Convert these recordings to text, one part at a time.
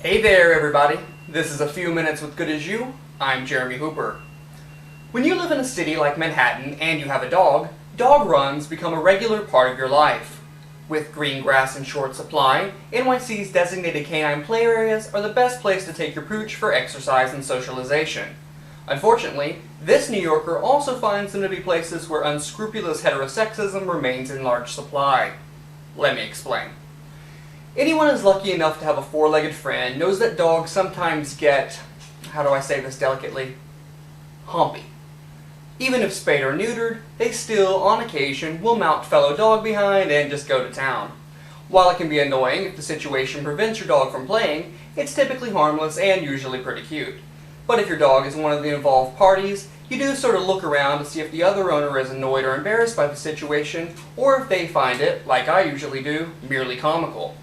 Hey there, everybody. This is A Few Minutes with Good As You. I'm Jeremy Hooper. When you live in a city like Manhattan and you have a dog runs become a regular part of your life. With green grass in short supply, NYC's designated canine play areas are the best place to take your pooch for exercise and socialization. Unfortunately, this New Yorker also finds them to be places where unscrupulous heterosexism remains in large supply. Let me explain. Anyone is lucky enough to have a four-legged friend knows that dogs sometimes get, how do I say this delicately, humpy. Even if spayed or neutered, they still, on occasion, will mount fellow dog behind and just go to town. While it can be annoying if the situation prevents your dog from playing, it's typically harmless and usually pretty cute. But if your dog is one of the involved parties, you do sort of look around to see if the other owner is annoyed or embarrassed by the situation, or if they find it, like I usually do, merely comical.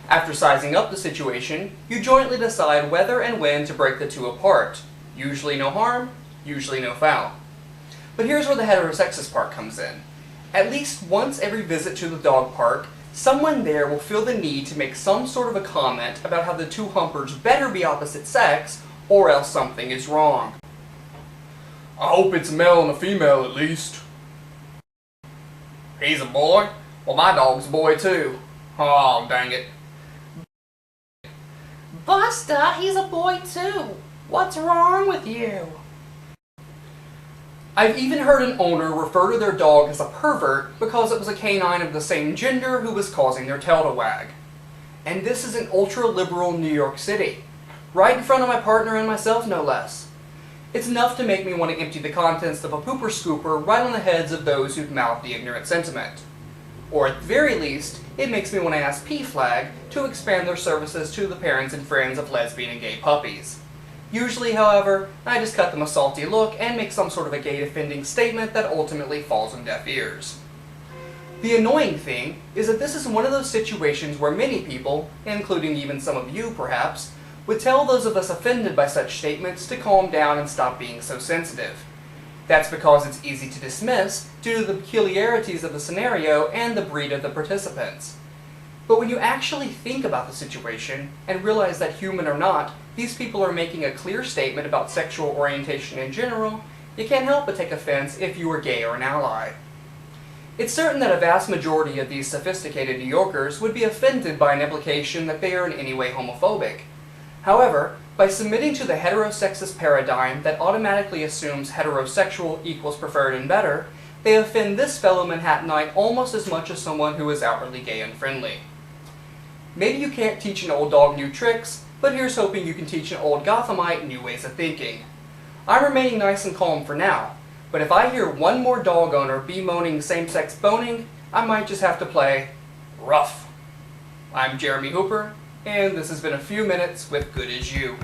After sizing up the situation, you jointly decide whether and when to break the two apart. Usually no harm, usually no foul. But here's where the heterosexist part comes in. At least once every visit to the dog park, someone there will feel the need to make some sort of a comment about how the two humpers better be opposite sex, or else something is wrong. I hope it's a male and a female at least. He's a boy? Well, my dog's a boy too. Oh, dang it. Buster, he's a boy too. What's wrong with you? I've even heard an owner refer to their dog as a pervert because it was a canine of the same gender who was causing their tail to wag. And this is in ultra-liberal New York City. Right in front of my partner and myself, no less. It's enough to make me want to empty the contents of a pooper scooper right on the heads of those who've mouthed the ignorant sentiment. Or at the very least, it makes me want to ask PFLAG to expand their services to the parents and friends of lesbian and gay puppies. Usually, however, I just cut them a salty look and make some sort of a gay-defending statement that ultimately falls on deaf ears. The annoying thing is that this is one of those situations where many people, including even some of you perhaps, would tell those of us offended by such statements to calm down and stop being so sensitive. That's because it's easy to dismiss due to the peculiarities of the scenario and the breed of the participants. But when you actually think about the situation and realize that human or not, these people are making a clear statement about sexual orientation in general, you can't help but take offense if you are gay or an ally. It's certain that a vast majority of these sophisticated New Yorkers would be offended by an implication that they are in any way homophobic. However, by submitting to the heterosexist paradigm that automatically assumes heterosexual equals preferred and better, they offend this fellow Manhattanite almost as much as someone who is outwardly gay and friendly. Maybe you can't teach an old dog new tricks, but here's hoping you can teach an old Gothamite new ways of thinking. I'm remaining nice and calm for now, but if I hear one more dog owner bemoaning same-sex boning, I might just have to play rough. I'm Jeremy Hooper, and this has been A Few Minutes with Good As You.